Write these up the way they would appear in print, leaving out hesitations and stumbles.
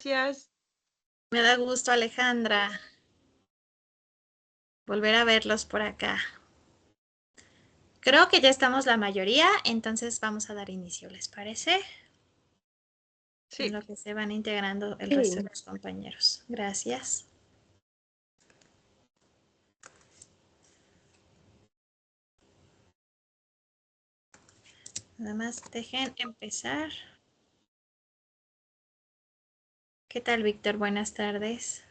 gracias. Me da gusto, Alejandra, volver a verlos por acá. Creo que ya estamos la mayoría, entonces vamos a dar inicio, ¿les parece? En Sí. lo que se van integrando el resto de los compañeros. Gracias. Nada más dejen empezar. ¿Qué tal, Víctor? Buenas tardes.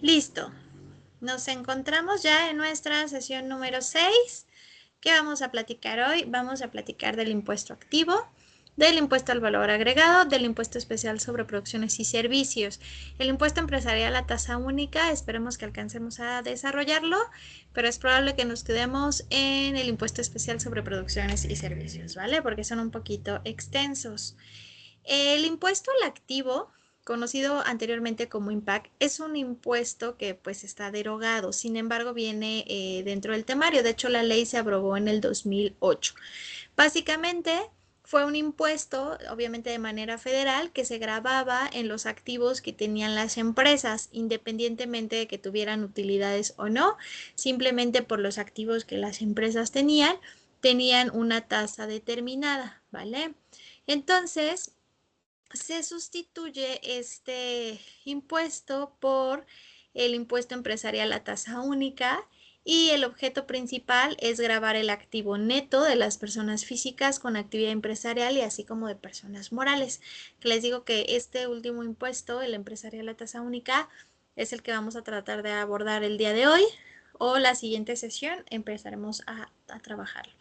Listo. Nos encontramos ya en nuestra sesión número 6. ¿Qué vamos a platicar hoy? Vamos a platicar del impuesto activo, del impuesto al valor agregado, del impuesto especial sobre producciones y servicios. El impuesto empresarial a tasa única, esperemos que alcancemos a desarrollarlo, pero es probable que nos quedemos en el impuesto especial sobre producciones y servicios, ¿vale? Porque son un poquito extensos. El impuesto al activo, conocido anteriormente como IMPAC, es un impuesto que pues está derogado, sin embargo viene dentro del temario, de hecho la ley se aprobó en el 2008. Básicamente fue un impuesto, obviamente de manera federal, que se grababa en los activos que tenían las empresas, independientemente de que tuvieran utilidades o no, simplemente por los activos que las empresas tenían una tasa determinada, ¿vale? Entonces, se sustituye este impuesto por el impuesto empresarial a tasa única y el objeto principal es gravar el activo neto de las personas físicas con actividad empresarial y así como de personas morales. Que les digo que este último impuesto, el empresarial a tasa única, es el que vamos a tratar de abordar el día de hoy o la siguiente sesión empezaremos a trabajarlo.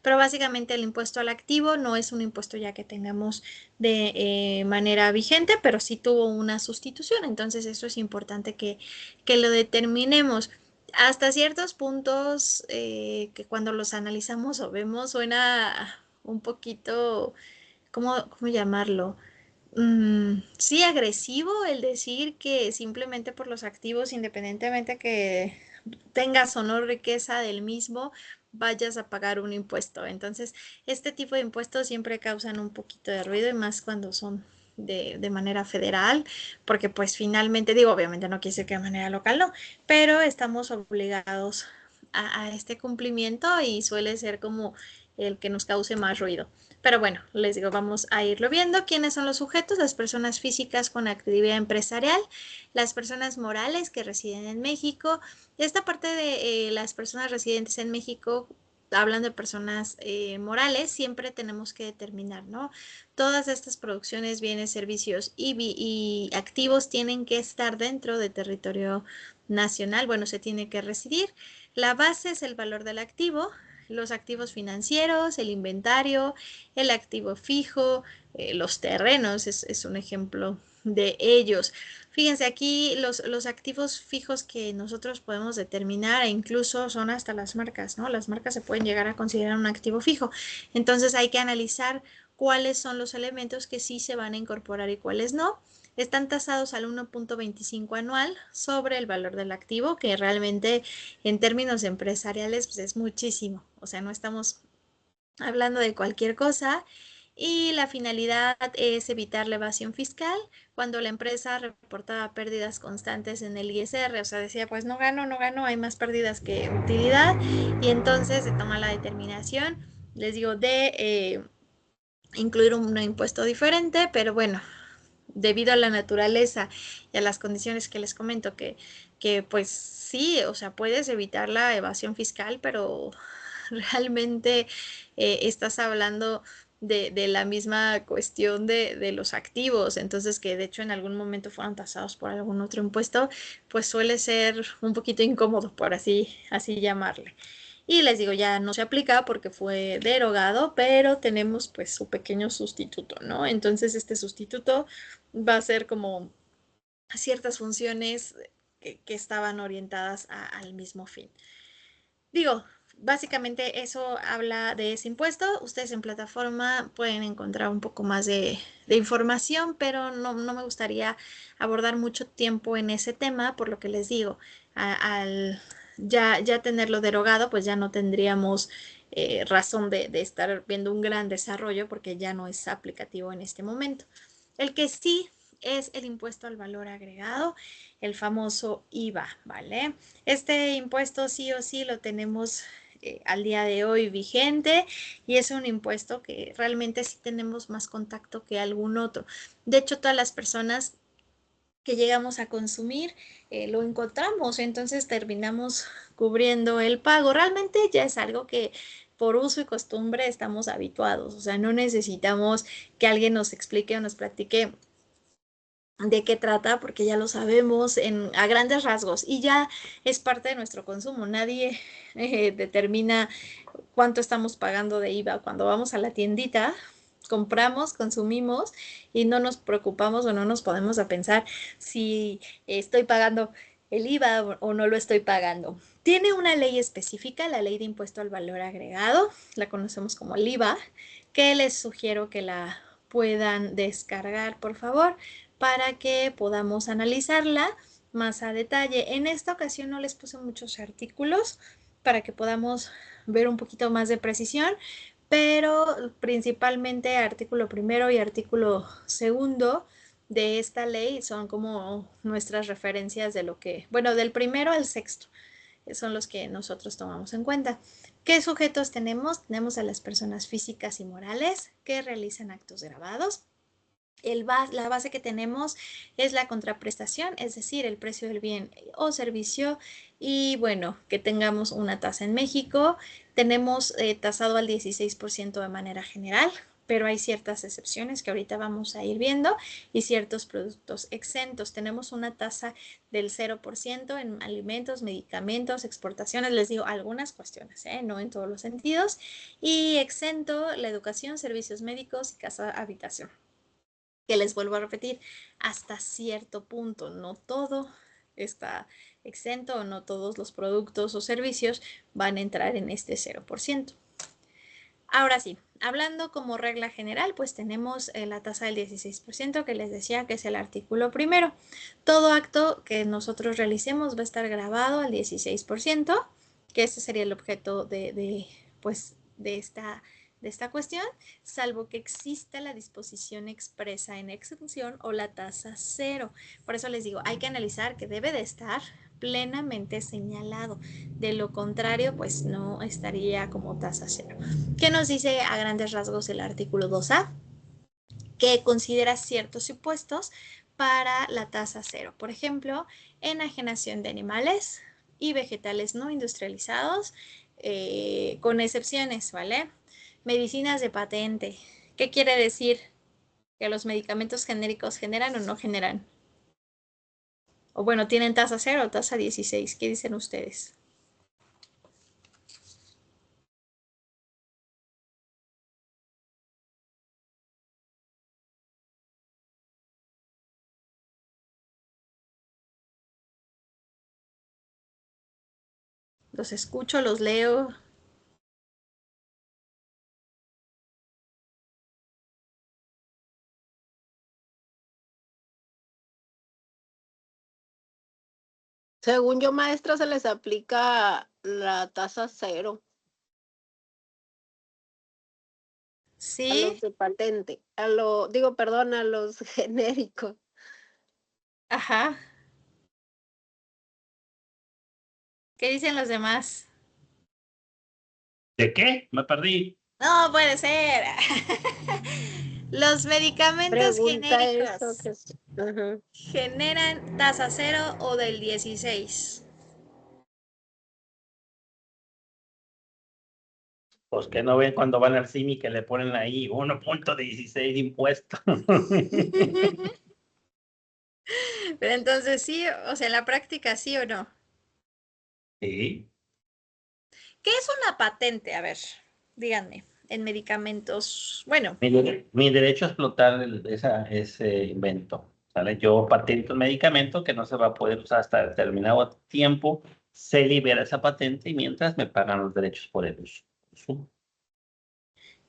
Pero básicamente el impuesto al activo no es un impuesto ya que tengamos de manera vigente, pero sí tuvo una sustitución. Entonces eso es importante que lo determinemos. Hasta ciertos puntos que cuando los analizamos o vemos suena un poquito, ¿cómo llamarlo? Sí, agresivo el decir que simplemente por los activos, independientemente que tengas o no riqueza del mismo, vayas a pagar un impuesto. Entonces, este tipo de impuestos siempre causan un poquito de ruido y más cuando son de manera federal, porque pues finalmente, digo, obviamente no quiere decir que de manera local no, pero estamos obligados a este cumplimiento y suele ser como el que nos cause más ruido. Pero bueno, les digo, vamos a irlo viendo. ¿Quiénes son los sujetos? Las personas físicas con actividad empresarial, las personas morales que residen en México. Esta parte de las personas residentes en México, hablando de personas morales, siempre tenemos que determinar, ¿no? Todas estas producciones, bienes, servicios y activos tienen que estar dentro de territorio nacional. Bueno, se tiene que residir. La base es el valor del activo, los activos financieros, el inventario, el activo fijo, los terrenos es un ejemplo de ellos. Fíjense aquí los activos fijos que nosotros podemos determinar e incluso son hasta las marcas, ¿no? Las marcas se pueden llegar a considerar un activo fijo. Entonces hay que analizar cuáles son los elementos que sí se van a incorporar y cuáles no. Están tasados al 1.25 anual sobre el valor del activo, que realmente en términos empresariales pues es muchísimo. O sea, no estamos hablando de cualquier cosa. Y la finalidad es evitar la evasión fiscal cuando la empresa reportaba pérdidas constantes en el ISR, o sea, decía, pues no gano, hay más pérdidas que utilidad, y entonces se toma la determinación, les digo, de incluir un impuesto diferente, pero bueno, debido a la naturaleza y a las condiciones que les comento, que pues sí, o sea, puedes evitar la evasión fiscal, pero realmente estás hablando de la misma cuestión de los activos, entonces que de hecho en algún momento fueron tasados por algún otro impuesto, pues suele ser un poquito incómodo, por así llamarle. Y les digo, ya no se aplica porque fue derogado, pero tenemos pues su pequeño sustituto, ¿no? Entonces este sustituto va a ser como ciertas funciones que estaban orientadas al mismo fin. Digo, básicamente eso habla de ese impuesto. Ustedes en plataforma pueden encontrar un poco más de información, pero no me gustaría abordar mucho tiempo en ese tema, por lo que les digo, al ya tenerlo derogado, pues ya no tendríamos razón de estar viendo un gran desarrollo porque ya no es aplicativo en este momento. El que sí es el impuesto al valor agregado, el famoso IVA, ¿vale? Este impuesto sí o sí lo tenemos al día de hoy vigente y es un impuesto que realmente sí tenemos más contacto que algún otro. De hecho, todas las personas que llegamos a consumir lo encontramos, entonces terminamos cubriendo el pago. Realmente ya es algo que por uso y costumbre estamos habituados, o sea, no necesitamos que alguien nos explique o nos platique de qué trata, porque ya lo sabemos a grandes rasgos y ya es parte de nuestro consumo. Nadie determina cuánto estamos pagando de IVA. Cuando vamos a la tiendita, compramos, consumimos y no nos preocupamos o no nos podemos a pensar si estoy pagando el IVA o no lo estoy pagando. Tiene una ley específica, la ley de impuesto al valor agregado, la conocemos como el IVA, que les sugiero que la puedan descargar, por favor, para que podamos analizarla más a detalle. En esta ocasión no les puse muchos artículos para que podamos ver un poquito más de precisión, pero principalmente artículo primero y artículo segundo de esta ley son como nuestras referencias de lo que, bueno, del primero al sexto, son los que nosotros tomamos en cuenta. ¿Qué sujetos tenemos? Tenemos a las personas físicas y morales que realizan actos grabados. La base que tenemos es la contraprestación, es decir, el precio del bien o servicio y bueno, que tengamos una tasa en México. Tenemos tasado al 16% de manera general, pero hay ciertas excepciones que ahorita vamos a ir viendo y ciertos productos exentos. Tenemos una tasa del 0% en alimentos, medicamentos, exportaciones, les digo algunas cuestiones, no en todos los sentidos, y exento la educación, servicios médicos y casa habitación, que les vuelvo a repetir, hasta cierto punto, no todo está exento o no todos los productos o servicios van a entrar en este 0%. Ahora sí, hablando como regla general, pues tenemos la tasa del 16% que les decía que es el artículo primero. Todo acto que nosotros realicemos va a estar grabado al 16%, que ese sería el objeto pues, de esta cuestión, salvo que exista la disposición expresa en exención o la tasa cero. Por eso les digo, hay que analizar que debe de estar plenamente señalado. De lo contrario, pues no estaría como tasa cero. ¿Qué nos dice a grandes rasgos el artículo 2A? Que considera ciertos impuestos para la tasa cero. Por ejemplo, enajenación de animales y vegetales no industrializados, con excepciones, ¿vale? Medicinas de patente. ¿Qué quiere decir? ¿Que los medicamentos genéricos generan o no generan? O bueno, tienen tasa cero o tasa 16. ¿Qué dicen ustedes? Los escucho, los leo. Según yo, maestra, se les aplica la tasa cero a los ¿Sí? de patente, perdón, a los genéricos. Ajá. ¿Qué dicen los demás? ¿De qué? Me perdí. No puede ser. Los medicamentos Pregunta eso genéricos que ajá. generan tasa cero o del 16. Pues que no ven cuando van al CIMI que le ponen ahí 1.16 de impuesto. Pero entonces sí, o sea, en la práctica sí o no. Sí. ¿Qué es una patente? A ver, díganme, en medicamentos. Bueno, Mi derecho a explotar ese invento. ¿Sale? Yo patento un medicamento que no se va a poder usar hasta determinado tiempo, se libera esa patente y mientras me pagan los derechos por el uso.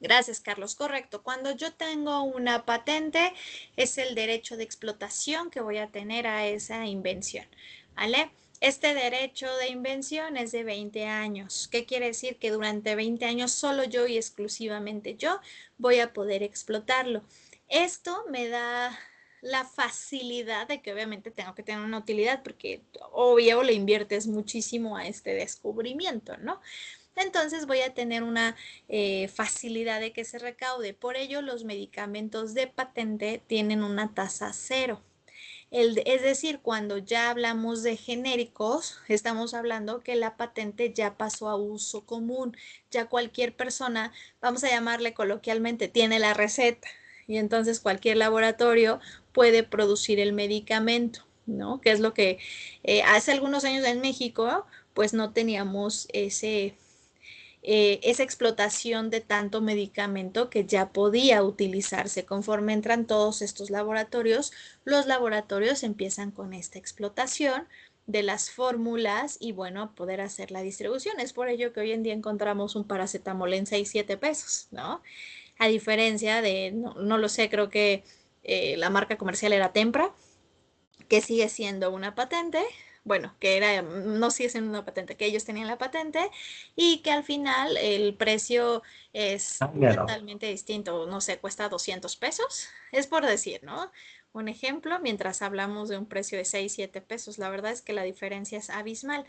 gracias, Carlos. Correcto. Cuando yo tengo una patente, es el derecho de explotación que voy a tener a esa invención. ¿Vale? Este derecho de invención es de 20 años. ¿Qué quiere decir? Que durante 20 años solo yo y exclusivamente yo voy a poder explotarlo. Esto me da la facilidad de que obviamente tengo que tener una utilidad porque obvio le inviertes muchísimo a este descubrimiento, ¿no? Entonces voy a tener una facilidad de que se recaude. Por ello, los medicamentos de patente tienen una tasa cero. Es decir, cuando ya hablamos de genéricos, estamos hablando que la patente ya pasó a uso común. Ya cualquier persona, vamos a llamarle coloquialmente, tiene la receta y entonces cualquier laboratorio puede producir el medicamento, ¿no? Que es lo que hace algunos años en México, pues no teníamos esa explotación de tanto medicamento que ya podía utilizarse. Conforme entran todos estos laboratorios, los laboratorios empiezan con esta explotación de las fórmulas y bueno, poder hacer la distribución. Es por ello que hoy en día encontramos un paracetamol en 6, 7 pesos, ¿no? A diferencia de, no lo sé, creo que la marca comercial era Tempra, que sigue siendo una patente, bueno, que era, no sigue siendo una patente, que ellos tenían la patente y que al final el precio es Claro. totalmente distinto, no sé, cuesta 200 pesos, es por decir, ¿no? Un ejemplo, mientras hablamos de un precio de 6, 7 pesos, la verdad es que la diferencia es abismal,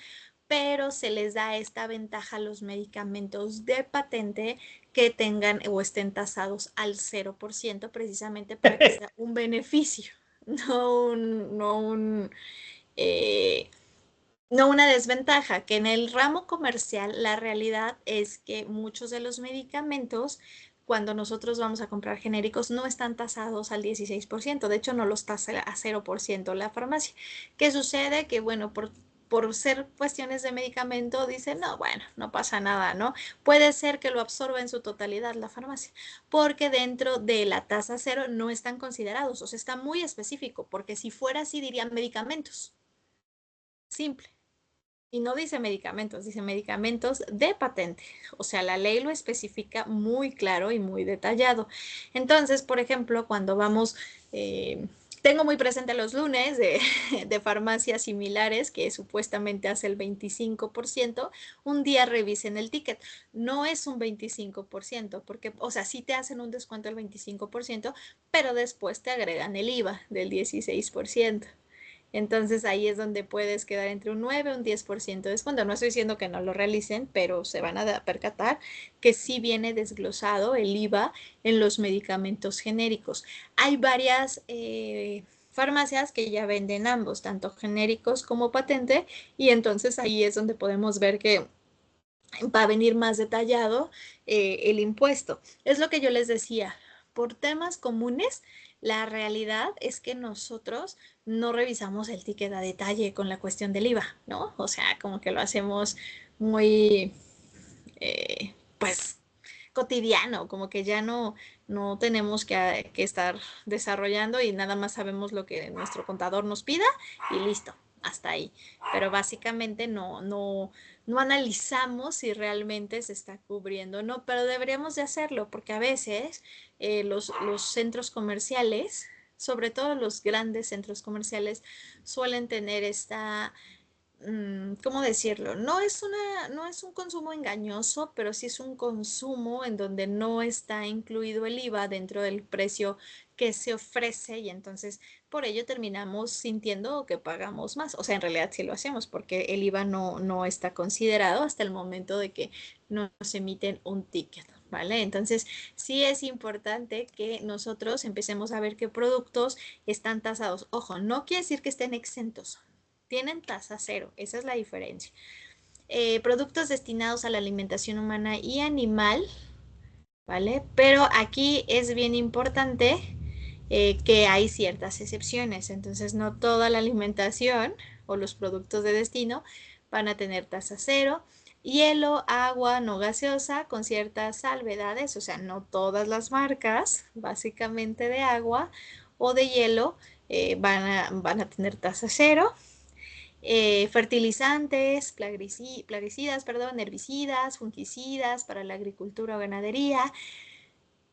pero se les da esta ventaja a los medicamentos de patente que tengan o estén tasados al 0% precisamente para que sea un beneficio. No un, no un, eh, no una desventaja, que en el ramo comercial la realidad es que muchos de los medicamentos, cuando nosotros vamos a comprar genéricos, no están tasados al 16%, de hecho no los tasa a 0% la farmacia. ¿Qué sucede? Que bueno, por ser cuestiones de medicamento, dicen, no, bueno, no pasa nada, ¿no? Puede ser que lo absorba en su totalidad la farmacia, porque dentro de la tasa cero no están considerados, o sea, está muy específico, porque si fuera así dirían medicamentos, simple. Y no dice medicamentos de patente. O sea, la ley lo especifica muy claro y muy detallado. Entonces, por ejemplo, cuando vamos, tengo muy presente los lunes de farmacias similares que supuestamente hace el 25%, un día revisen el ticket. No es un 25%, porque, o sea, sí te hacen un descuento del 25%, pero después te agregan el IVA del 16%. Entonces ahí es donde puedes quedar entre un 9 y un 10% de descuento. No estoy diciendo que no lo realicen, pero se van a percatar que sí viene desglosado el IVA en los medicamentos genéricos. Hay varias farmacias que ya venden ambos, tanto genéricos como patente, y entonces ahí es donde podemos ver que va a venir más detallado el impuesto. Es lo que yo les decía, por temas comunes, la realidad es que nosotros no revisamos el ticket a detalle con la cuestión del IVA, ¿no? O sea, como que lo hacemos muy, pues, cotidiano, como que ya no tenemos que estar desarrollando y nada más sabemos lo que nuestro contador nos pida y listo, hasta ahí. Pero básicamente no analizamos si realmente se está cubriendo o no, pero deberíamos de hacerlo porque a veces los centros comerciales, sobre todo los grandes centros comerciales, suelen tener esta ¿cómo decirlo? No es un consumo engañoso, pero sí es un consumo en donde no está incluido el IVA dentro del precio que se ofrece y entonces por ello terminamos sintiendo que pagamos más. O sea, en realidad sí lo hacemos porque el IVA no está considerado hasta el momento de que nos emiten un ticket. ¿Vale? Entonces, sí es importante que nosotros empecemos a ver qué productos están tasados. Ojo, no quiere decir que estén exentos, tienen tasa cero, esa es la diferencia. productos destinados a la alimentación humana y animal, ¿vale? Pero aquí es bien importante que hay ciertas excepciones. Entonces, no toda la alimentación o los productos de destino van a tener tasa cero. Hielo, agua no gaseosa con ciertas salvedades, o sea, no todas las marcas, básicamente de agua o de hielo, van a tener tasa cero. Fertilizantes, plaguicidas, perdón, herbicidas, fungicidas para la agricultura o ganadería,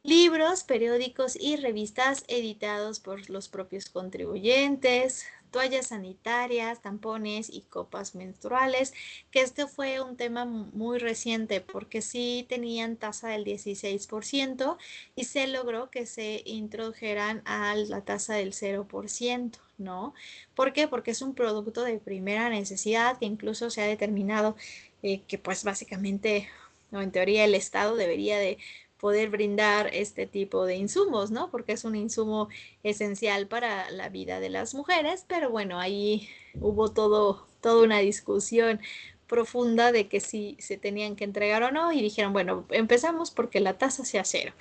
libros, periódicos y revistas editados por los propios contribuyentes, toallas sanitarias, tampones y copas menstruales, que este fue un tema muy reciente porque sí tenían tasa del 16% y se logró que se introdujeran a la tasa del 0%, ¿no? ¿Por qué? Porque es un producto de primera necesidad que incluso se ha determinado que pues básicamente, o en teoría el Estado debería de poder brindar este tipo de insumos, ¿no? Porque es un insumo esencial para la vida de las mujeres, pero bueno, ahí hubo toda una discusión profunda de que si se tenían que entregar o no y dijeron, bueno, empezamos porque la tasa sea cero.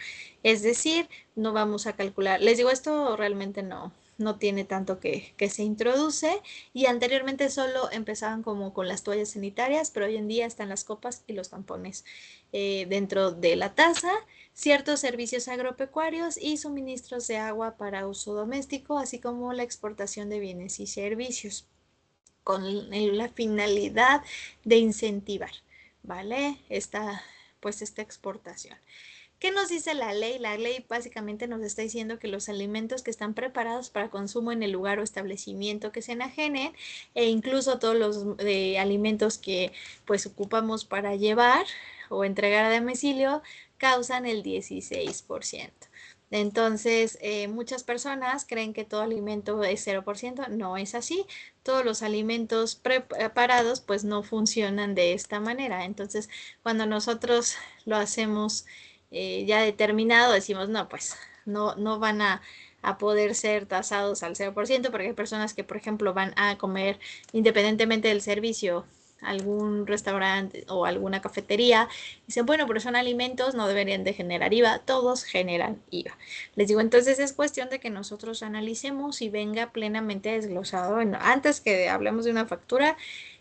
Es decir, no vamos a calcular. Les digo, esto realmente no tiene tanto que se introduce y anteriormente solo empezaban como con las toallas sanitarias, pero hoy en día están las copas y los tampones dentro de la tasa, ciertos servicios agropecuarios y suministros de agua para uso doméstico, así como la exportación de bienes y servicios con la finalidad de incentivar, ¿vale? Esta exportación. ¿Qué nos dice la ley? La ley básicamente nos está diciendo que los alimentos que están preparados para consumo en el lugar o establecimiento que se enajenen e incluso todos los alimentos que pues ocupamos para llevar o entregar a domicilio causan el 16%. Entonces, muchas personas creen que todo alimento es 0%, no es así. Todos los alimentos preparados pues no funcionan de esta manera. Entonces, cuando nosotros lo hacemos ya determinado, decimos, no, pues no van a poder ser tasados al 0%, porque hay personas que, por ejemplo, van a comer independientemente del servicio, algún restaurante o alguna cafetería, dicen, bueno, pero son alimentos, no deberían de generar IVA, todos generan IVA. Les digo, entonces es cuestión de que nosotros analicemos y venga plenamente desglosado, bueno, antes que hablemos de una factura,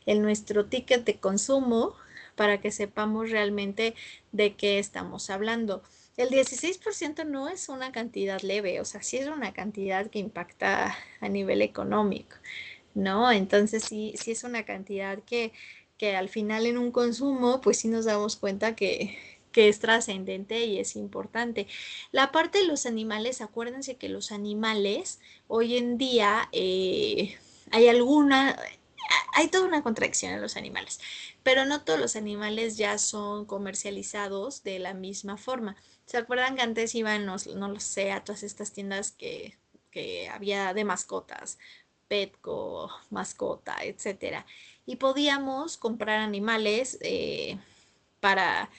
en nuestro ticket de consumo, para que sepamos realmente de qué estamos hablando. El 16% no es una cantidad leve, o sea, sí es una cantidad que impacta a nivel económico, ¿no? Entonces sí es una cantidad que al final en un consumo, pues sí nos damos cuenta que es trascendente y es importante. La parte de los animales, acuérdense que los animales hoy en día hay toda una contradicción en los animales, pero no todos los animales ya son comercializados de la misma forma. ¿Se acuerdan que antes iban, no lo sé, a todas estas tiendas que había de mascotas, Petco, mascota, etcétera? Y podíamos comprar animales para,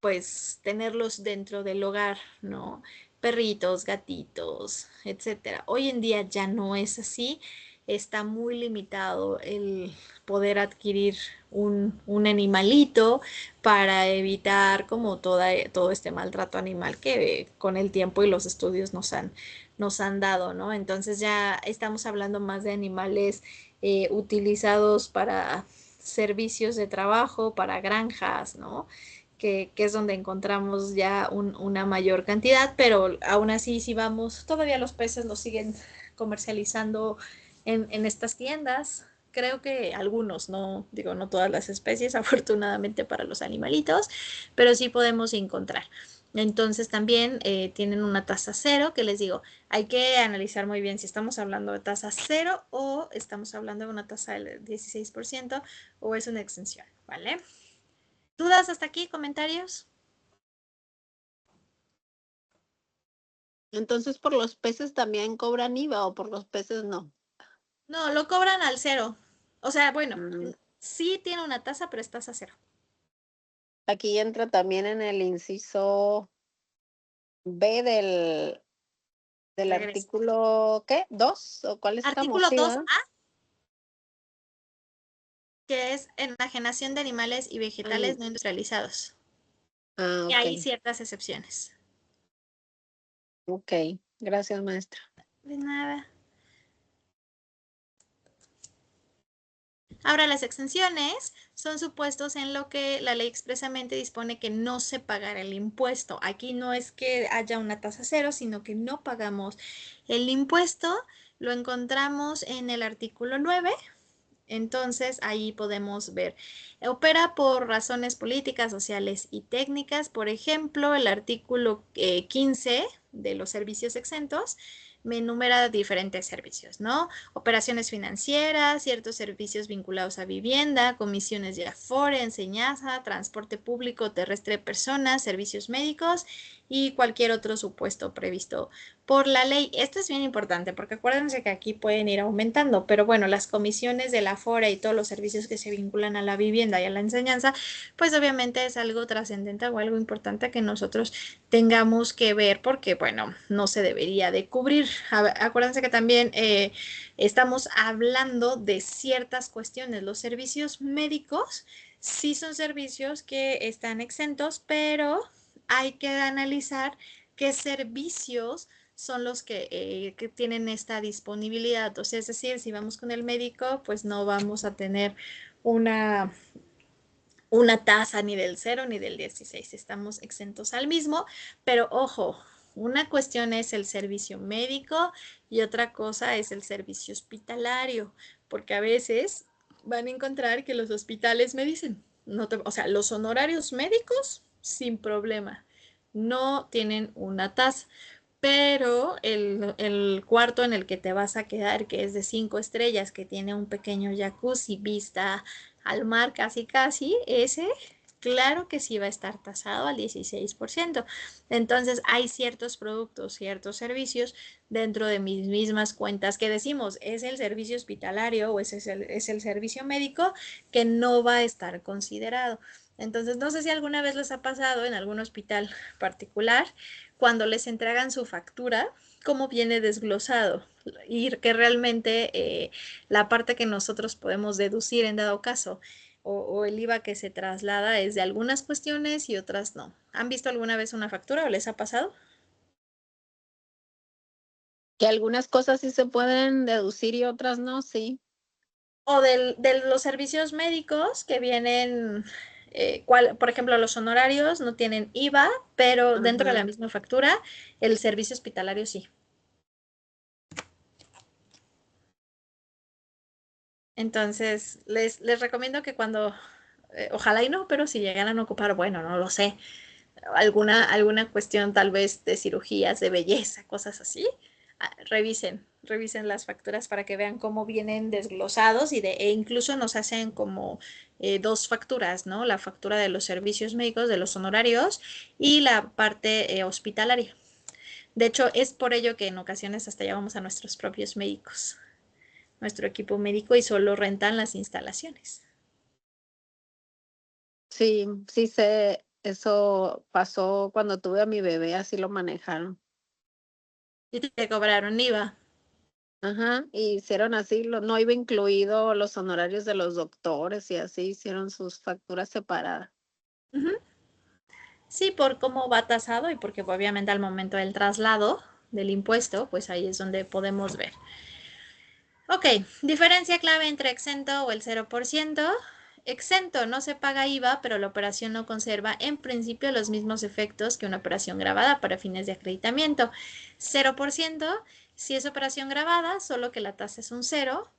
pues, tenerlos dentro del hogar, ¿no? Perritos, gatitos, etcétera. Hoy en día ya no es así. Está muy limitado el poder adquirir un animalito para evitar como todo este maltrato animal que con el tiempo y los estudios nos han dado, ¿no? Entonces ya estamos hablando más de animales utilizados para servicios de trabajo, para granjas, ¿no? Que es donde encontramos ya una mayor cantidad, pero aún así si vamos, todavía los peces los siguen comercializando en estas tiendas. Creo que algunos, no digo no todas las especies, afortunadamente para los animalitos, pero sí podemos encontrar. Entonces también tienen una tasa cero, que les digo, hay que analizar muy bien si estamos hablando de tasa cero o estamos hablando de una tasa del 16% o es una exención, ¿vale? ¿Dudas hasta aquí? ¿Comentarios? Entonces, ¿por los peces también cobran IVA o por los peces no? No, lo cobran al cero. O sea, bueno, Mm, sí tiene una tasa, pero es tasa cero. Aquí entra también en el inciso B del Regreso. artículo, ¿qué? ¿2? ¿O cuál estamos? Artículo Sí, 2A. ¿verdad? que es enajenación de animales y vegetales Ay, no industrializados. ah, Y ok. hay ciertas excepciones. Ok. Gracias, maestra. De nada. Ahora, las exenciones son supuestos en lo que la ley expresamente dispone que no se pagará el impuesto. Aquí no es que haya una tasa cero, sino que no pagamos el impuesto. Lo encontramos en el artículo 9. Entonces, ahí podemos ver. Opera por razones políticas, sociales y técnicas. Por ejemplo, el artículo 15 de los servicios exentos me enumera diferentes servicios, ¿no? Operaciones financieras, ciertos servicios vinculados a vivienda, comisiones de afore, enseñanza, transporte público terrestre de personas, servicios médicos y cualquier otro supuesto previsto por la ley. Esto es bien importante porque acuérdense que aquí pueden ir aumentando, pero bueno, las comisiones de la afore y todos los servicios que se vinculan a la vivienda y a la enseñanza, pues obviamente es algo trascendente o algo importante que nosotros tengamos que ver porque, bueno, no se debería de cubrir. Acuérdense que también estamos hablando de ciertas cuestiones. Los servicios médicos sí son servicios que están exentos, pero hay que analizar qué servicios son los que tienen esta disponibilidad. O sea, es decir, si vamos con el médico, pues no vamos a tener una tasa ni del 0 ni del 16. Estamos exentos al mismo, pero ojo, una cuestión es el servicio médico y otra cosa es el servicio hospitalario, porque a veces van a encontrar que los hospitales me dicen, o sea, los honorarios médicos sin problema, no tienen una tasa. Pero el cuarto en el que te vas a quedar, que es de 5 estrellas, que tiene un pequeño jacuzzi, vista al mar casi casi, ese claro que sí va a estar tasado al 16%. Entonces hay ciertos productos, ciertos servicios dentro de mis mismas cuentas que decimos, es el servicio hospitalario o es el servicio médico que no va a estar considerado. Entonces, no sé si alguna vez les ha pasado en algún hospital particular, cuando les entregan su factura, cómo viene desglosado y que realmente la parte que nosotros podemos deducir en dado caso o el IVA que se traslada es de algunas cuestiones y otras no. ¿Han visto alguna vez una factura o les ha pasado? Que algunas cosas sí se pueden deducir y otras no, sí. O de los servicios médicos que vienen, por ejemplo, los honorarios no tienen IVA, pero dentro de la Ajá. misma factura, el servicio hospitalario sí. Entonces, les recomiendo que cuando, ojalá y no, pero si llegaran a ocupar, bueno, no lo sé, alguna cuestión tal vez de cirugías, de belleza, cosas así, revisen las facturas para que vean cómo vienen desglosados e incluso nos hacen como dos facturas, ¿no? La factura de los servicios médicos, de los honorarios y la parte hospitalaria. De hecho, es por ello que en ocasiones hasta llevamos a nuestros propios médicos, nuestro equipo médico y solo rentan las instalaciones. Sí, sí sé, eso pasó cuando tuve a mi bebé, así lo manejaron. Y te cobraron IVA. Ajá, y hicieron así, no iba incluido los honorarios de los doctores y así hicieron sus facturas separadas. Ujú. Sí, por cómo va tasado y porque obviamente al momento del traslado del impuesto, pues ahí es donde podemos ver. Ok, diferencia clave entre exento o el 0%. Exento, no se paga IVA, pero la operación no conserva en principio los mismos efectos que una operación grabada para fines de acreditamiento. 0%, si es operación grabada, solo que la tasa es un 0,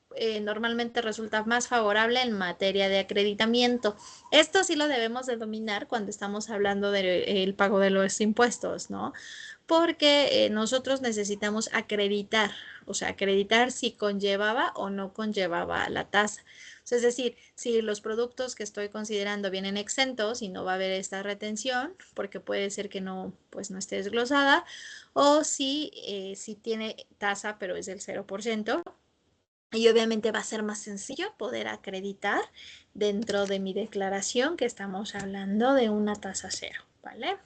normalmente resulta más favorable en materia de acreditamiento. Esto sí lo debemos de dominar cuando estamos hablando del pago de los impuestos, ¿no? Porque nosotros necesitamos acreditar, o sea, acreditar si conllevaba o no conllevaba la tasa. O sea, es decir, si los productos que estoy considerando vienen exentos y no va a haber esta retención, porque puede ser que no, pues no esté desglosada, o si tiene tasa pero es del 0%, y obviamente va a ser más sencillo poder acreditar dentro de mi declaración que estamos hablando de una tasa cero, ¿vale?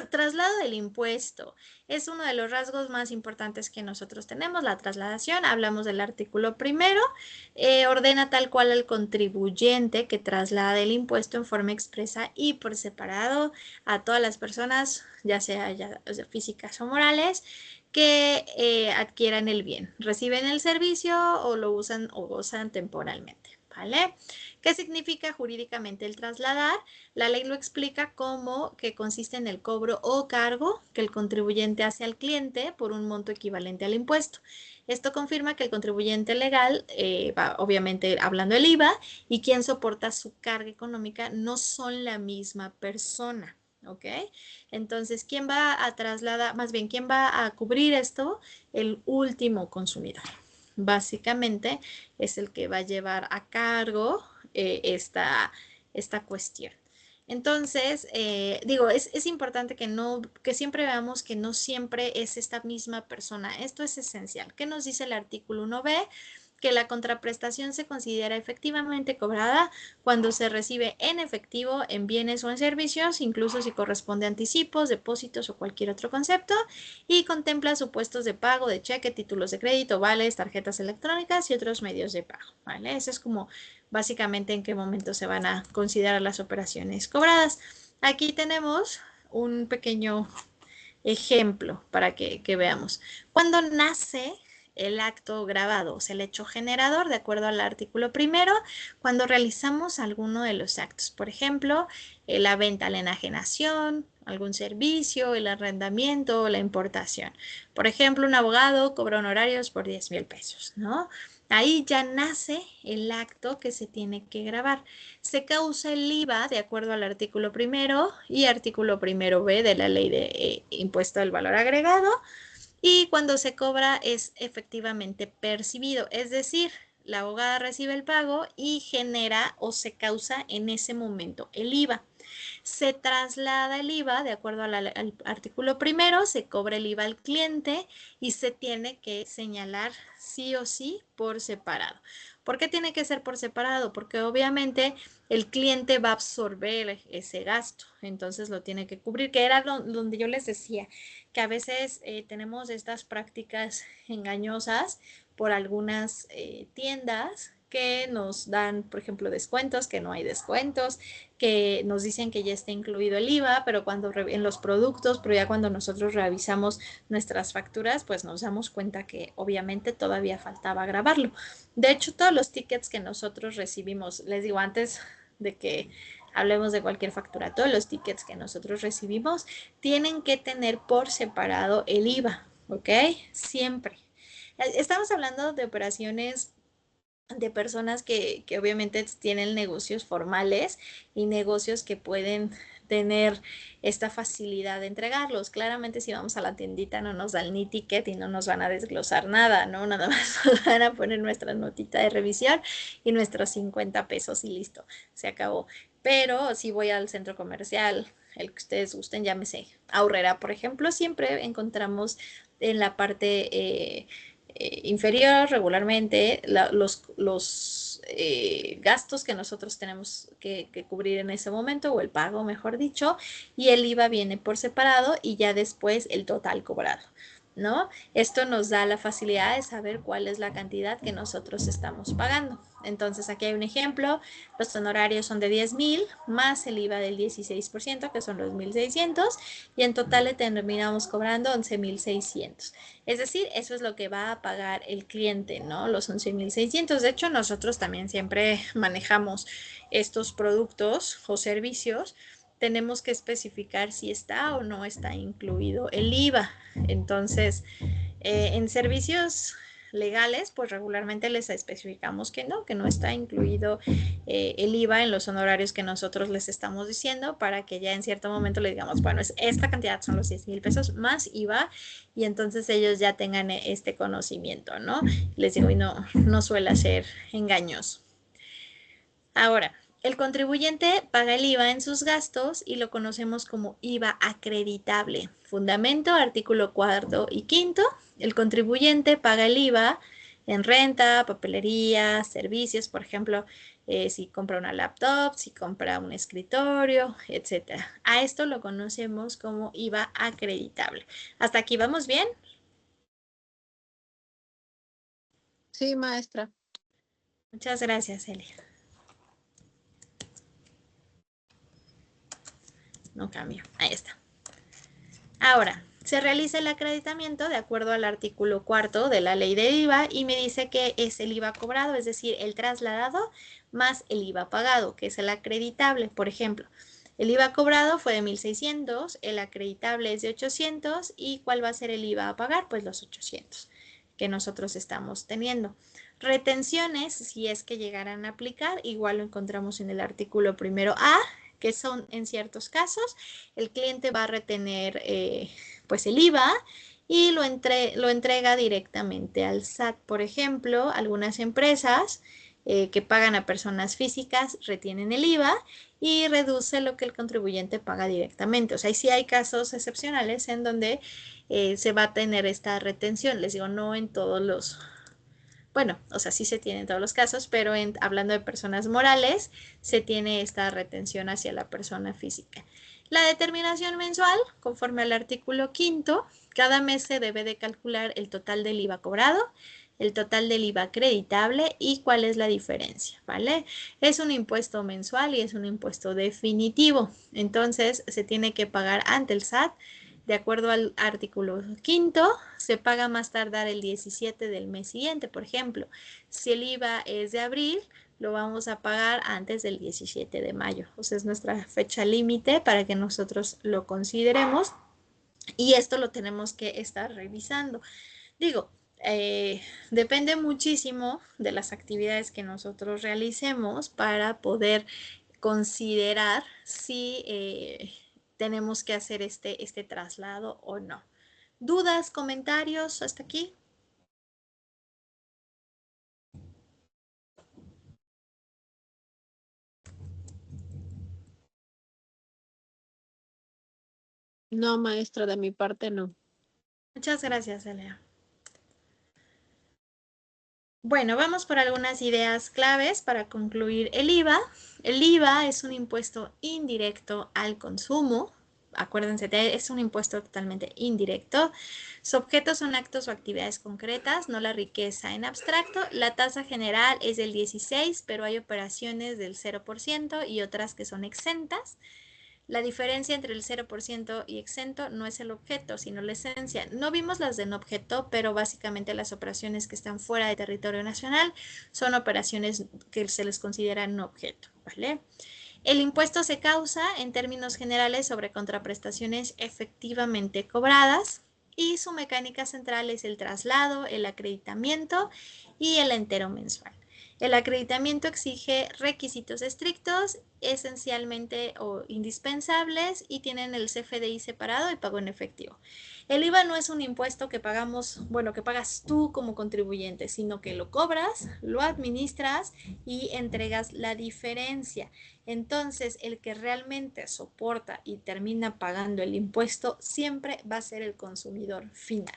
Traslado del impuesto. Es uno de los rasgos más importantes que nosotros tenemos, la trasladación. Hablamos del artículo primero. Ordena tal cual al contribuyente que traslade el impuesto en forma expresa y por separado a todas las personas, ya sea físicas o morales, que adquieran el bien, reciben el servicio o lo usan o gozan temporalmente, ¿vale? ¿Qué significa jurídicamente el trasladar? La ley lo explica como que consiste en el cobro o cargo que el contribuyente hace al cliente por un monto equivalente al impuesto. Esto confirma que el contribuyente legal, va obviamente hablando del IVA, y quien soporta su carga económica no son la misma persona. ¿Ok? Entonces, ¿quién va a trasladar, más bien, quién va a cubrir esto? El último consumidor. Básicamente es el que va a llevar a cargo esta cuestión. Entonces, digo, es importante que siempre veamos que no siempre es esta misma persona. Esto es esencial. ¿Qué nos dice el artículo 1b? Que la contraprestación se considera efectivamente cobrada cuando se recibe en efectivo, en bienes o en servicios, incluso si corresponde a anticipos, depósitos o cualquier otro concepto, y contempla supuestos de pago de cheque, títulos de crédito, vales, tarjetas electrónicas y otros medios de pago, ¿vale? Eso es como básicamente en qué momento se van a considerar las operaciones cobradas. Aquí tenemos un pequeño ejemplo para que veamos. Cuando nace el acto grabado, o sea, el hecho generador, de acuerdo al artículo primero, cuando realizamos alguno de los actos, por ejemplo, la venta, la enajenación, algún servicio, el arrendamiento o la importación. Por ejemplo, un abogado cobra honorarios por 10,000 pesos, ¿no? Ahí ya nace el acto que se tiene que grabar. Se causa el IVA de acuerdo al artículo primero y artículo primero B de la ley de impuesto al valor agregado. Y cuando se cobra es efectivamente percibido, es decir, la abogada recibe el pago y genera o se causa en ese momento el IVA. Se traslada el IVA de acuerdo al artículo primero, se cobra el IVA al cliente y se tiene que señalar sí o sí por separado. ¿Por qué tiene que ser por separado? Porque obviamente el cliente va a absorber ese gasto, entonces lo tiene que cubrir, que era donde yo les decía que a veces tenemos estas prácticas engañosas por algunas tiendas que nos dan, por ejemplo, descuentos, que no hay descuentos, que nos dicen que ya está incluido el IVA, pero cuando en los productos, pero ya cuando nosotros revisamos nuestras facturas, pues nos damos cuenta que obviamente todavía faltaba grabarlo. De hecho, todos los tickets que nosotros recibimos, les digo antes de que hablemos de cualquier factura, todos los tickets que nosotros recibimos tienen que tener por separado el IVA, ¿ok? Siempre. Estamos hablando de operaciones de personas que obviamente tienen negocios formales y negocios que pueden tener esta facilidad de entregarlos. Claramente si vamos a la tiendita no nos dan ni ticket y no nos van a desglosar nada, ¿no? Nada más nos van a poner nuestra notita de revisión y nuestros 50 pesos y listo, se acabó. Pero si voy al centro comercial, el que ustedes gusten, llámese Aurrera, por ejemplo, siempre encontramos en la parte inferior regularmente los gastos que nosotros tenemos que cubrir en ese momento, o el pago, mejor dicho, y el IVA viene por separado y ya después el total cobrado, ¿no? Esto nos da la facilidad de saber cuál es la cantidad que nosotros estamos pagando. Entonces, aquí hay un ejemplo. Los honorarios son de 10,000 más el IVA del 16%, que son los 1,600, y en total le terminamos cobrando 11,600. Es decir, eso es lo que va a pagar el cliente, ¿no? Los 11,600. De hecho, nosotros también siempre manejamos estos productos o servicios. Tenemos que especificar si está o no está incluido el IVA. Entonces, en servicios legales, pues regularmente les especificamos que no está incluido el IVA en los honorarios que nosotros les estamos diciendo, para que ya en cierto momento le digamos, bueno, esta cantidad son los 10,000 pesos más IVA, y entonces ellos ya tengan este conocimiento, ¿no? Les digo, y no suele ser engañoso. Ahora, el contribuyente paga el IVA en sus gastos y lo conocemos como IVA acreditable. Fundamento, artículo 4 y 5. El contribuyente paga el IVA en renta, papelería, servicios, por ejemplo, si compra una laptop, si compra un escritorio, etc. A esto lo conocemos como IVA acreditable. ¿Hasta aquí vamos bien? Sí, maestra. Muchas gracias, Elia. No cambio. Ahí está. Ahora, se realiza el acreditamiento de acuerdo al artículo 4 de la ley de IVA y me dice que es el IVA cobrado, es decir, el trasladado más el IVA pagado, que es el acreditable. Por ejemplo, el IVA cobrado fue de 1,600, el acreditable es de 800 y ¿cuál va a ser el IVA a pagar? Pues los 800 que nosotros estamos teniendo. Retenciones, si es que llegaran a aplicar, igual lo encontramos en el artículo primero A, que son en ciertos casos, el cliente va a retener pues el IVA y lo entrega directamente al SAT. Por ejemplo, algunas empresas que pagan a personas físicas retienen el IVA y reduce lo que el contribuyente paga directamente. O sea, sí hay casos excepcionales en donde se va a tener esta retención. Les digo, no en todos los... Bueno, o sea, sí se tiene en todos los casos, pero hablando de personas morales, se tiene esta retención hacia la persona física. La determinación mensual, conforme al artículo 5, cada mes se debe de calcular el total del IVA cobrado, el total del IVA acreditable y cuál es la diferencia, ¿vale? Es un impuesto mensual y es un impuesto definitivo, entonces se tiene que pagar ante el SAT. De acuerdo al artículo 5, se paga más tardar el 17 del mes siguiente. Por ejemplo, si el IVA es de abril, lo vamos a pagar antes del 17 de mayo. O sea, es nuestra fecha límite para que nosotros lo consideremos y esto lo tenemos que estar revisando. Digo, depende muchísimo de las actividades que nosotros realicemos para poder considerar si tenemos que hacer este traslado o no. ¿Dudas, comentarios hasta aquí? No, maestra, de mi parte no. Muchas gracias, Elea. Bueno, vamos por algunas ideas claves para concluir el IVA. El IVA es un impuesto indirecto al consumo. Acuérdense, es un impuesto totalmente indirecto. Su objeto son actos o actividades concretas, no la riqueza en abstracto. La tasa general es del 16%, pero hay operaciones del 0% y otras que son exentas. La diferencia entre el 0% y exento no es el objeto, sino la esencia. No vimos las de no objeto, pero básicamente las operaciones que están fuera de territorio nacional son operaciones que se les considera no objeto, ¿vale? El impuesto se causa, en términos generales, sobre contraprestaciones efectivamente cobradas y su mecánica central es el traslado, el acreditamiento y el entero mensual. El acreditamiento exige requisitos estrictos, esencialmente o indispensables y tienen el CFDI separado y pago en efectivo. El IVA no es un impuesto que pagamos, bueno, que pagas tú como contribuyente, sino que lo cobras, lo administras y entregas la diferencia. Entonces, el que realmente soporta y termina pagando el impuesto siempre va a ser el consumidor final.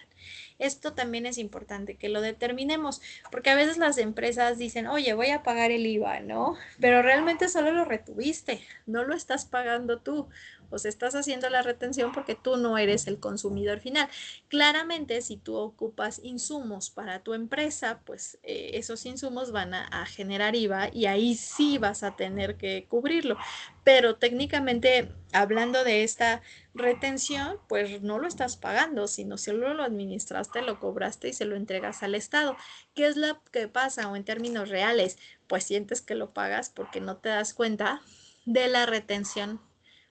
Esto también es importante que lo determinemos, porque a veces las empresas dicen, oye, voy a pagar el IVA, ¿no? Pero realmente solo lo retuviste, no lo estás pagando tú. O sea, estás haciendo la retención porque tú no eres el consumidor final. Claramente, si tú ocupas insumos para tu empresa, pues esos insumos van a generar IVA y ahí sí vas a tener que cubrirlo. Pero técnicamente, hablando de esta retención, pues no lo estás pagando, sino solo lo administraste, lo cobraste y se lo entregas al Estado. ¿Qué es lo que pasa? O en términos reales, pues sientes que lo pagas porque no te das cuenta de la retención.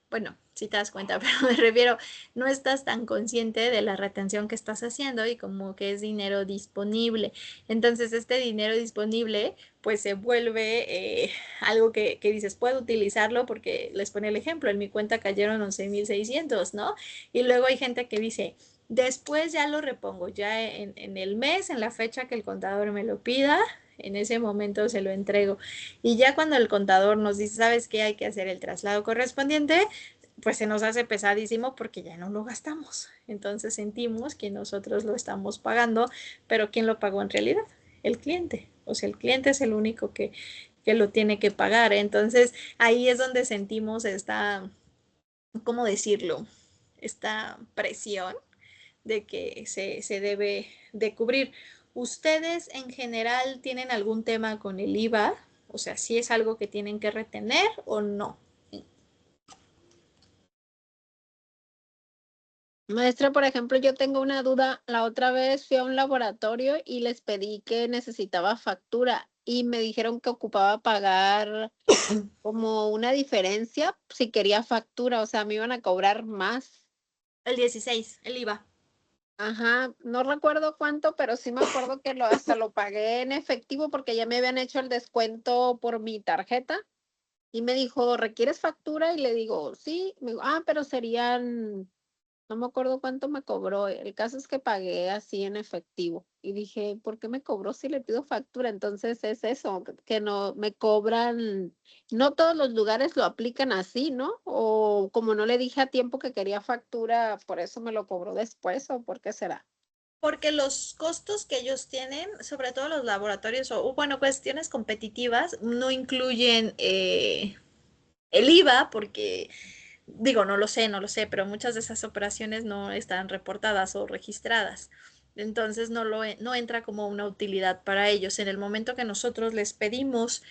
Bueno, sí te das cuenta, pero me refiero, no estás tan consciente de la retención que estás haciendo y como que es dinero disponible. Entonces, este dinero disponible, pues se vuelve algo que dices, puedo utilizarlo porque les pone el ejemplo, en mi cuenta cayeron 11,600, ¿no? Y luego hay gente que dice, después ya lo repongo, ya en el mes, en la fecha que el contador me lo pida, en ese momento se lo entrego. Y ya cuando el contador nos dice, ¿sabes qué? Hay que hacer el traslado correspondiente, pues se nos hace pesadísimo porque ya no lo gastamos. Entonces sentimos que nosotros lo estamos pagando, pero ¿quién lo pagó en realidad? El cliente. O sea, el cliente es el único que que lo tiene que pagar. Entonces, ahí es donde sentimos esta, ¿cómo decirlo? Esta presión de que se debe de cubrir. ¿Ustedes en general tienen algún tema con el IVA? O sea, ¿si es algo que tienen que retener o no? Maestra, por ejemplo, yo tengo una duda. La otra vez fui a un laboratorio y les pedí que necesitaba factura y me dijeron que ocupaba pagar como una diferencia si quería factura, o sea, me iban a cobrar más. El 16, el IVA. Ajá, no recuerdo cuánto, pero sí me acuerdo que hasta lo pagué en efectivo porque ya me habían hecho el descuento por mi tarjeta y me dijo, ¿requieres factura? Y le digo, sí, me dijo, pero serían, no me acuerdo cuánto me cobró. El caso es que pagué así en efectivo y dije, ¿por qué me cobró si le pido factura? Entonces es eso, que no me cobran, no todos los lugares lo aplican así, ¿no? O como no le dije a tiempo que quería factura, por eso me lo cobró después, ¿o por qué será? Porque los costos que ellos tienen, sobre todo los laboratorios o bueno, cuestiones competitivas, no incluyen el IVA porque digo, no lo sé, pero muchas de esas operaciones no están reportadas o registradas. Entonces no entra como una utilidad para ellos. En el momento que nosotros les pedimos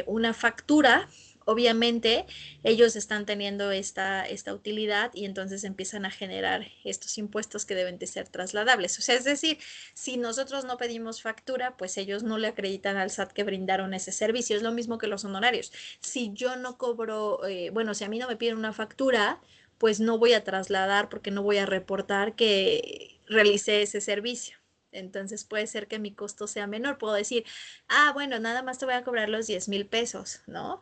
una factura, obviamente ellos están teniendo esta utilidad y entonces empiezan a generar estos impuestos que deben de ser trasladables. O sea, es decir, si nosotros no pedimos factura, pues ellos no le acreditan al SAT que brindaron ese servicio. Es lo mismo que los honorarios. Si yo no cobro, bueno, si a mí no me piden una factura, pues no voy a trasladar porque no voy a reportar que realicé ese servicio. Entonces puede ser que mi costo sea menor. Puedo decir, bueno, nada más te voy a cobrar los 10,000 pesos, ¿no?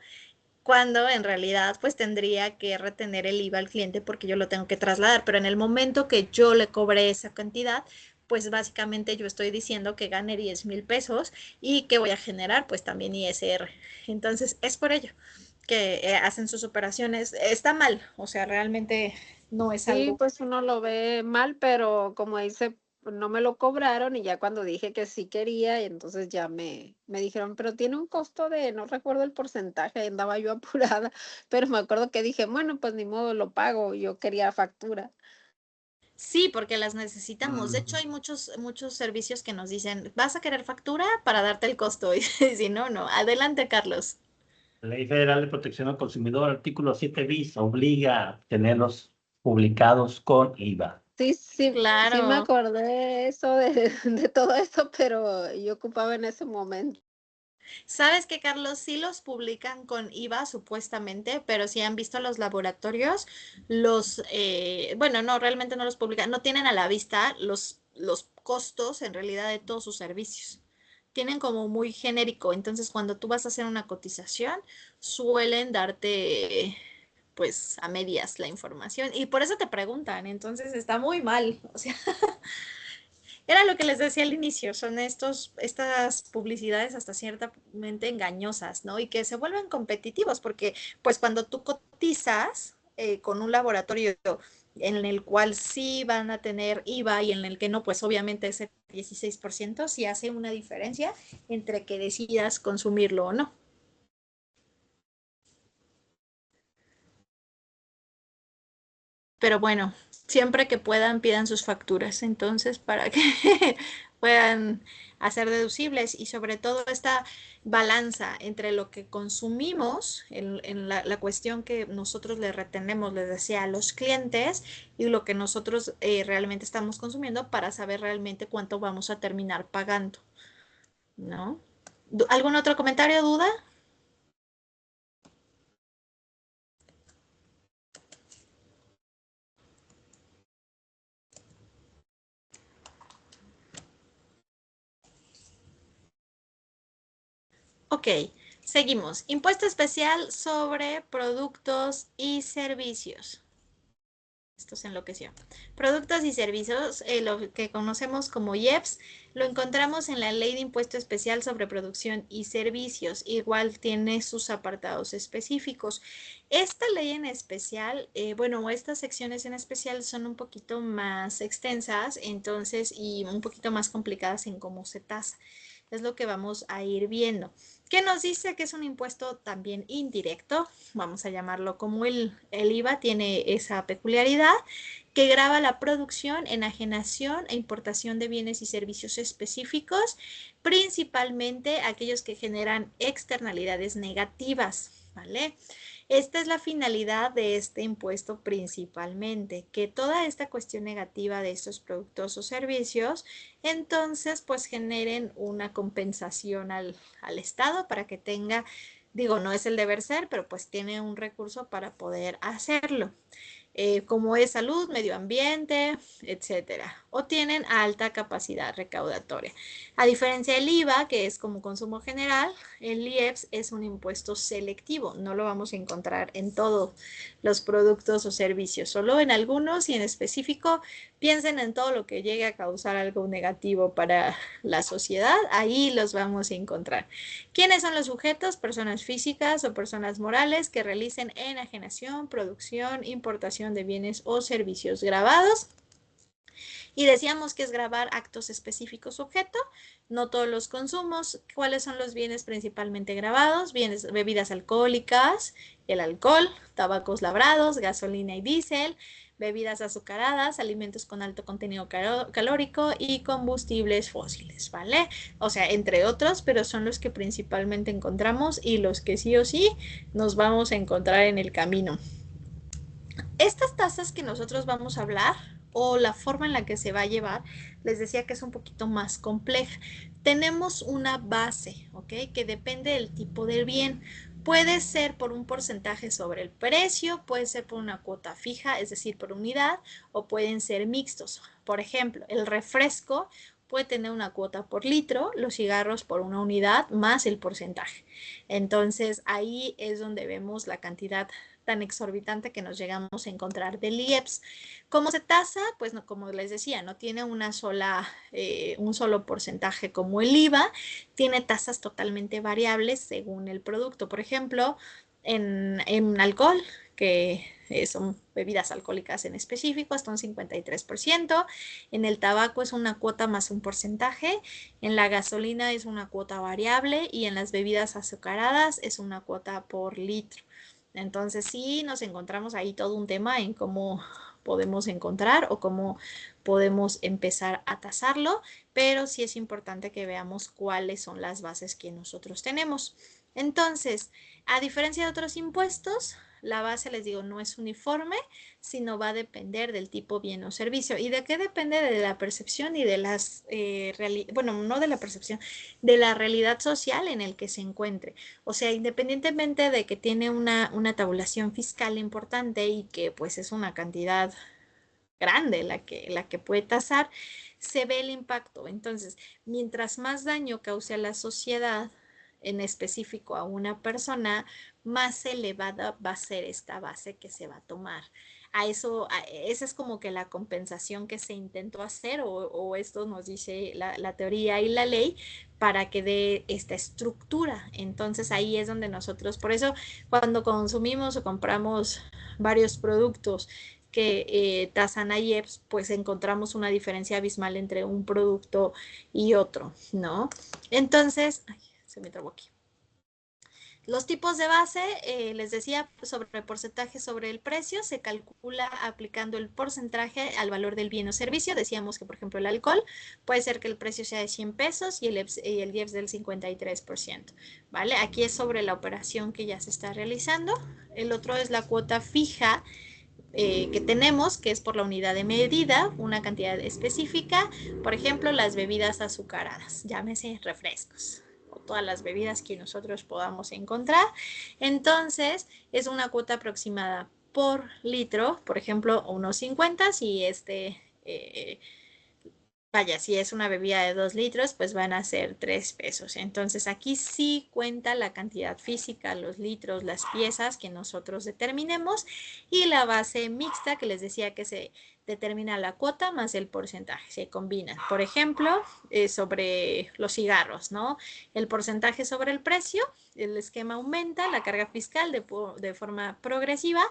Cuando en realidad pues tendría que retener el IVA al cliente porque yo lo tengo que trasladar, pero en el momento que yo le cobré esa cantidad, pues básicamente yo estoy diciendo que gane 10,000 pesos y que voy a generar pues también ISR. Entonces es por ello que hacen sus operaciones. Está mal, o sea, realmente no es Sí, algo. pues uno lo ve mal, pero como dice, no me lo cobraron y ya cuando dije que sí quería, y entonces ya me dijeron, pero tiene un costo de, no recuerdo el porcentaje, andaba yo apurada, pero me acuerdo que dije, bueno, pues ni modo, lo pago, yo quería factura. Sí, porque las necesitamos. De hecho, hay muchos servicios que nos dicen, ¿vas a querer factura para darte el costo? Y si no, no. Adelante, Carlos. La Ley Federal de Protección al Consumidor, artículo 7 bis, obliga a tenerlos publicados con IVA. Sí, sí, sí me Claro. acordé de eso, de todo eso, pero yo ocupaba en ese momento. ¿Sabes qué, Carlos? Sí los publican con IVA supuestamente, pero si han visto los laboratorios, bueno, no, realmente no los publican, no tienen a la vista los costos en realidad de todos sus servicios. Tienen como muy genérico, entonces cuando tú vas a hacer una cotización, suelen darte pues a medias la información y por eso te preguntan, entonces está muy mal, o sea, era lo que les decía al inicio, son estas publicidades hasta ciertamente engañosas, ¿no? Y que se vuelven competitivos, porque pues cuando tú cotizas con un laboratorio en el cual sí van a tener IVA y en el que no, pues obviamente ese 16% sí hace una diferencia entre que decidas consumirlo o no. Pero bueno, siempre que puedan, pidan sus facturas, entonces, para que puedan hacer deducibles y sobre todo esta balanza entre lo que consumimos, en la cuestión que nosotros le retenemos, les decía, a los clientes y lo que nosotros realmente estamos consumiendo para saber realmente cuánto vamos a terminar pagando, ¿no? ¿Algún otro comentario, duda? Ok, seguimos. Impuesto especial sobre productos y servicios. Esto se enloqueció. Productos y servicios, lo que conocemos como IEPS, lo encontramos en la Ley de Impuesto Especial sobre Producción y Servicios. Igual tiene sus apartados específicos. Esta ley en especial, bueno, estas secciones en especial son un poquito más extensas, entonces, y un poquito más complicadas en cómo se tasa. Es lo que vamos a ir viendo. ¿Qué nos dice que es un impuesto también indirecto? Vamos a llamarlo como el IVA tiene esa peculiaridad, que grava la producción, enajenación e importación de bienes y servicios específicos, principalmente aquellos que generan externalidades negativas, ¿vale? Esta es la finalidad de este impuesto principalmente, que toda esta cuestión negativa de estos productos o servicios, entonces pues generen una compensación al Estado para que tenga, digo, no es el deber ser, pero pues tiene un recurso para poder hacerlo. Como es salud, medio ambiente, etcétera, o tienen alta capacidad recaudatoria. A diferencia del IVA, que es como consumo general, el IEPS es un impuesto selectivo, no lo vamos a encontrar en todos los productos o servicios, solo en algunos y en específico piensen en todo lo que llegue a causar algo negativo para la sociedad, ahí los vamos a encontrar. ¿Quiénes son los sujetos? Personas físicas o personas morales que realicen enajenación, producción, importación de bienes o servicios gravados. Y decíamos que es gravar actos específicos objeto, no todos los consumos. ¿Cuáles son los bienes principalmente grabados? Bienes, bebidas alcohólicas, el alcohol, tabacos labrados, gasolina y diésel, bebidas azucaradas, alimentos con alto contenido calórico y combustibles fósiles, ¿vale? O sea, entre otros, pero son los que principalmente encontramos y los que sí o sí nos vamos a encontrar en el camino. Estas tasas que nosotros vamos a hablar o la forma en la que se va a llevar, les decía que es un poquito más compleja. Tenemos una base, ¿ok? Que depende del tipo del bien. Puede ser por un porcentaje sobre el precio, puede ser por una cuota fija, es decir, por unidad, o pueden ser mixtos. Por ejemplo, el refresco puede tener una cuota por litro, los cigarros por una unidad más el porcentaje. Entonces, ahí es donde vemos la cantidad tan exorbitante que nos llegamos a encontrar del IEPS. ¿Cómo se tasa? Pues no, como les decía, no tiene un solo porcentaje como el IVA, tiene tasas totalmente variables según el producto. Por ejemplo, en alcohol, que son bebidas alcohólicas en específico, hasta un 53%. En el tabaco es una cuota más un porcentaje. En la gasolina es una cuota variable y en las bebidas azucaradas es una cuota por litro. Entonces sí nos encontramos ahí todo un tema en cómo podemos encontrar o cómo podemos empezar a tasarlo, pero sí es importante que veamos cuáles son las bases que nosotros tenemos. Entonces, a diferencia de otros impuestos, la base, les digo, no es uniforme, sino va a depender del tipo bien o servicio. ¿Y de qué depende? De la percepción y de las, bueno, no de la percepción, de la realidad social en el que se encuentre. O sea, independientemente de que tiene una tabulación fiscal importante y que pues es una cantidad grande la que puede tasar, se ve el impacto. Entonces, mientras más daño cause a la sociedad, en específico a una persona, más elevada va a ser esta base que se va a tomar. Esa es como que la compensación que se intentó hacer o esto nos dice la teoría y la ley para que dé esta estructura. Entonces ahí es donde nosotros, por eso cuando consumimos o compramos varios productos que tasan a IEPS, pues encontramos una diferencia abismal entre un producto y otro, ¿no? Entonces, ay, se me trabó aquí. Los tipos de base, les decía, sobre el porcentaje sobre el precio, se calcula aplicando el porcentaje al valor del bien o servicio. Decíamos que, por ejemplo, el alcohol puede ser que el precio sea de 100 pesos y el IEPS del 53%, ¿vale? Aquí es sobre la operación que ya se está realizando. El otro es la cuota fija que tenemos, que es por la unidad de medida, una cantidad específica. Por ejemplo, las bebidas azucaradas, llámese refrescos o todas las bebidas que nosotros podamos encontrar. Entonces, es una cuota aproximada por litro, por ejemplo, unos 50, si vaya, si es una bebida de 2 litros, pues van a ser 3 pesos. Entonces aquí sí cuenta la cantidad física, los litros, las piezas que nosotros determinemos y la base mixta que les decía que se determina la cuota más el porcentaje, se combinan. Por ejemplo, sobre los cigarros, ¿no? El porcentaje sobre el precio, el esquema aumenta, la carga fiscal de forma progresiva,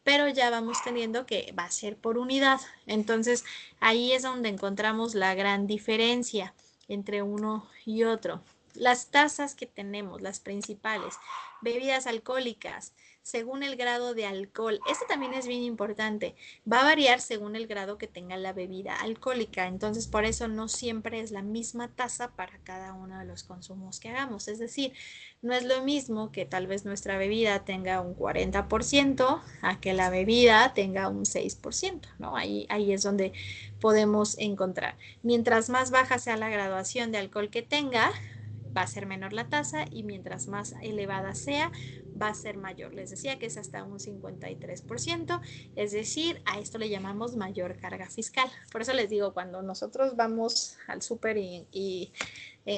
pero ya vamos teniendo que va a ser por unidad. Entonces, ahí es donde encontramos la gran diferencia. entre uno y otro. Las tazas que tenemos, las principales, bebidas alcohólicas, según el grado de alcohol. Esto también es bien importante. Va a variar según el grado que tenga la bebida alcohólica. Entonces, por eso no siempre es la misma taza para cada uno de los consumos que hagamos. Es decir, no es lo mismo que tal vez nuestra bebida tenga un 40% a que la bebida tenga un 6%, ¿no? Ahí es donde podemos encontrar. Mientras más baja sea la graduación de alcohol que tenga, va a ser menor la tasa, y mientras más elevada sea, va a ser mayor. Les decía que es hasta un 53%, es decir, a esto le llamamos mayor carga fiscal. Por eso les digo, cuando nosotros vamos al súper y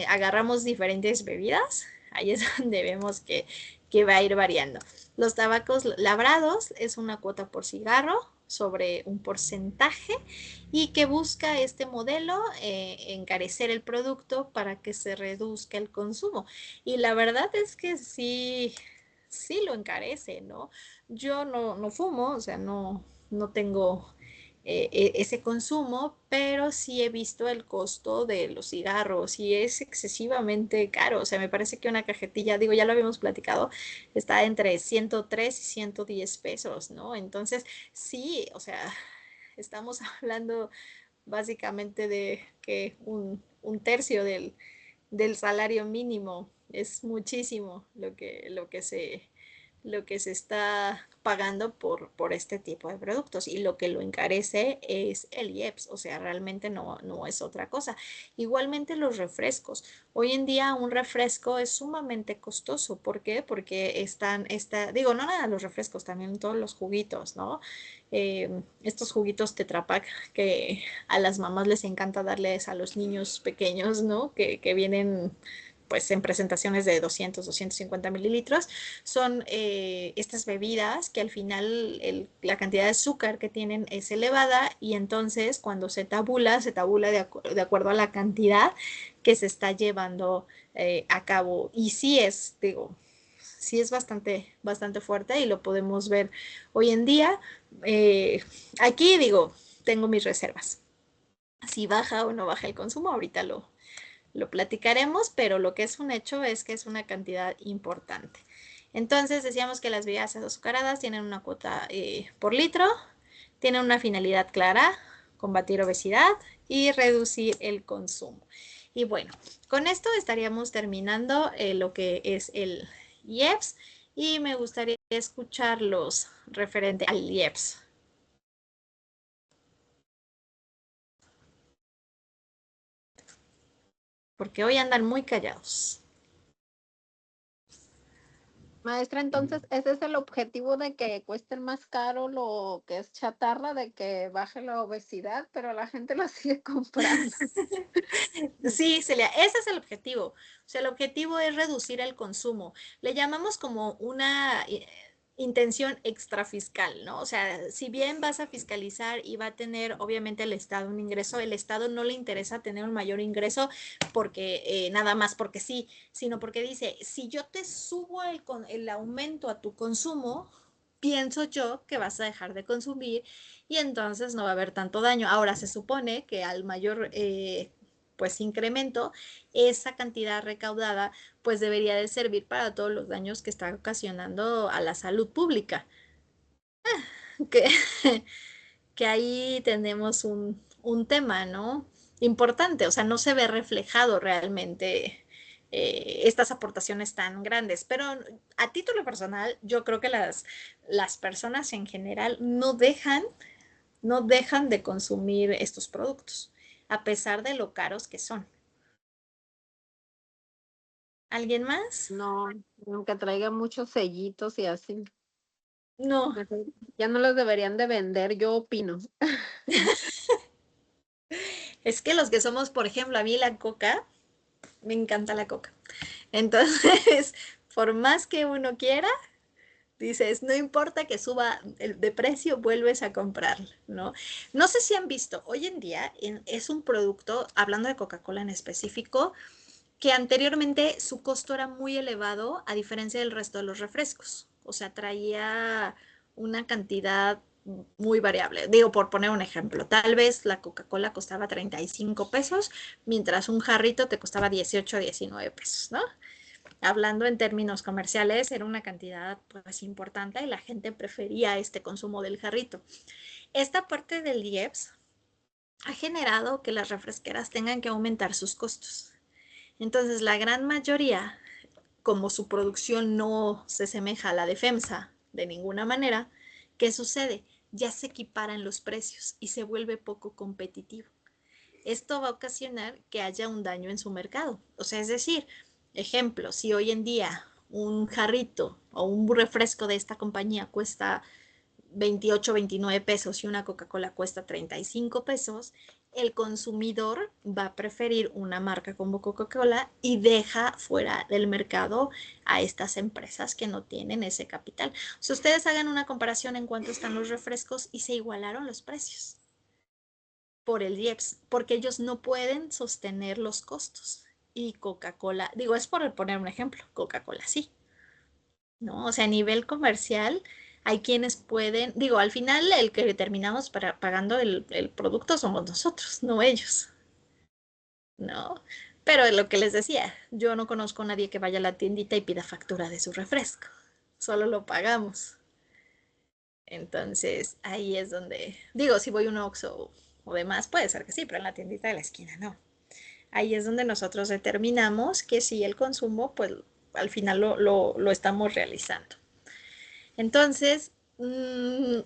agarramos diferentes bebidas, ahí es donde vemos que va a ir variando. Los tabacos labrados es una cuota por cigarro sobre un porcentaje, y que busca este modelo encarecer el producto para que se reduzca el consumo. Y la verdad es que sí, sí lo encarece, ¿no? Yo no fumo, o sea, no tengo ese consumo, pero sí he visto el costo de los cigarros y es excesivamente caro. O sea, me parece que una cajetilla, digo, ya lo habíamos platicado, está entre 103 y 110 pesos, ¿no? Entonces, sí, o sea, estamos hablando básicamente de que un tercio del salario mínimo. Es muchísimo lo que se está pagando por este tipo de productos, y lo que lo encarece es el IEPS, o sea, realmente no es otra cosa. Igualmente los refrescos. Hoy en día un refresco es sumamente costoso. ¿Por qué? Porque digo, no nada los refrescos, también todos los juguitos, ¿no? Estos juguitos Tetra Pak que a las mamás les encanta darles a los niños pequeños, ¿no? Que vienen pues en presentaciones de 250 mililitros, son estas bebidas que al final la cantidad de azúcar que tienen es elevada, y entonces cuando se tabula de acuerdo a la cantidad que se está llevando a cabo. Y sí es bastante fuerte, y lo podemos ver hoy en día. Aquí digo, tengo mis reservas. Si baja o no baja el consumo, ahorita lo platicaremos, pero lo que es un hecho es que es una cantidad importante. Entonces decíamos que las bebidas azucaradas tienen una cuota por litro, tienen una finalidad clara: combatir obesidad y reducir el consumo. Y bueno, con esto estaríamos terminando lo que es el IEPS, y me gustaría escucharlos referente al IEPS. Porque hoy andan muy callados. Maestra, entonces, ese es el objetivo de que cueste más caro lo que es chatarra, de que baje la obesidad, pero la gente lo sigue comprando. Sí, Celia, ese es el objetivo. O sea, el objetivo es reducir el consumo. Le llamamos como una intención extrafiscal, ¿no? O sea, si bien vas a fiscalizar y va a tener obviamente el Estado un ingreso, el Estado no le interesa tener un mayor ingreso porque nada más porque sí, sino porque dice, si yo te subo el aumento a tu consumo, pienso yo que vas a dejar de consumir, y entonces no va a haber tanto daño. Ahora se supone que al mayor pues incremento, esa cantidad recaudada pues debería de servir para todos los daños que está ocasionando a la salud pública. Que, que ahí tenemos un tema, ¿no? Importante, o sea, no se ve reflejado realmente estas aportaciones tan grandes, pero a título personal, yo creo que las personas en general no dejan de consumir estos productos, a pesar de lo caros que son. ¿Alguien más? No, aunque traiga muchos sellitos y así. No. Ya no los deberían de vender, yo opino. Es que los que somos, por ejemplo, a mí la coca, me encanta la coca. Entonces, por más que uno quiera, dices, no importa que suba de precio, vuelves a comprarla, ¿no? No sé si han visto, hoy en día es un producto, hablando de Coca-Cola en específico, que anteriormente su costo era muy elevado a diferencia del resto de los refrescos. O sea, traía una cantidad muy variable. Digo, por poner un ejemplo, tal vez la Coca-Cola costaba 35 pesos, mientras un jarrito te costaba 18 o 19 pesos, ¿no? Hablando en términos comerciales, era una cantidad pues importante y la gente prefería este consumo del jarrito. Esta parte del IEPS ha generado que las refresqueras tengan que aumentar sus costos. Entonces, la gran mayoría, como su producción no se asemeja a la de FEMSA de ninguna manera, ¿qué sucede? Ya se equiparan los precios y se vuelve poco competitivo. Esto va a ocasionar que haya un daño en su mercado. O sea, es decir, ejemplo, si hoy en día un jarrito o un refresco de esta compañía cuesta 28, 29 pesos y una Coca-Cola cuesta 35 pesos, el consumidor va a preferir una marca como Coca-Cola y deja fuera del mercado a estas empresas que no tienen ese capital. Si ustedes hagan una comparación en cuánto están los refrescos y se igualaron los precios por el IEPS, porque ellos no pueden sostener los costos. Y Coca-Cola, digo, es por poner un ejemplo, Coca-Cola sí, ¿no? O sea, a nivel comercial, hay quienes pueden, digo, al final el que terminamos pagando el producto somos nosotros, no ellos, ¿no? Pero lo que les decía, yo no conozco a nadie que vaya a la tiendita y pida factura de su refresco, solo lo pagamos. Entonces, ahí es donde, digo, si voy a un Oxxo o demás, puede ser que sí, pero en la tiendita de la esquina no. Ahí es donde nosotros determinamos que sí el consumo, pues al final lo estamos realizando. Entonces,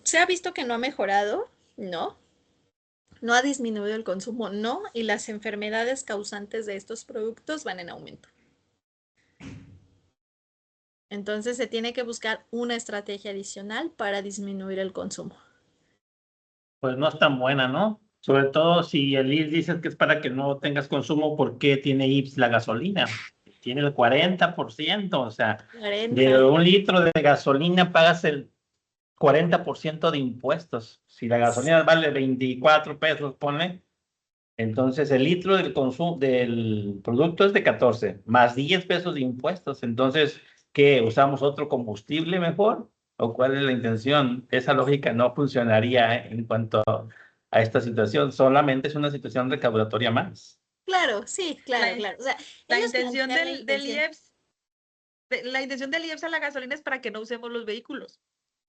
se ha visto que no ha mejorado, ¿no? No ha disminuido el consumo, no, y las enfermedades causantes de estos productos van en aumento. Entonces, se tiene que buscar una estrategia adicional para disminuir el consumo. Pues no es tan buena, ¿no? Sobre todo si el IPS dices que es para que no tengas consumo, ¿por qué tiene IPS la gasolina? Tiene el 40%, o sea, 40. de un litro de gasolina pagas el 40% de impuestos. Si la gasolina vale 24 pesos, pone, entonces el litro del consumo del producto es de 14, más 10 pesos de impuestos. Entonces, ¿qué? ¿Usamos otro combustible mejor? ¿O cuál es la intención? Esa lógica no funcionaría en cuanto a esta situación. Solamente es una situación recaudatoria más. Claro, sí, claro, claro. O sea, La ellos intención plantean la del intención. IEPS, la intención del IEPS a la gasolina es para que no usemos los vehículos,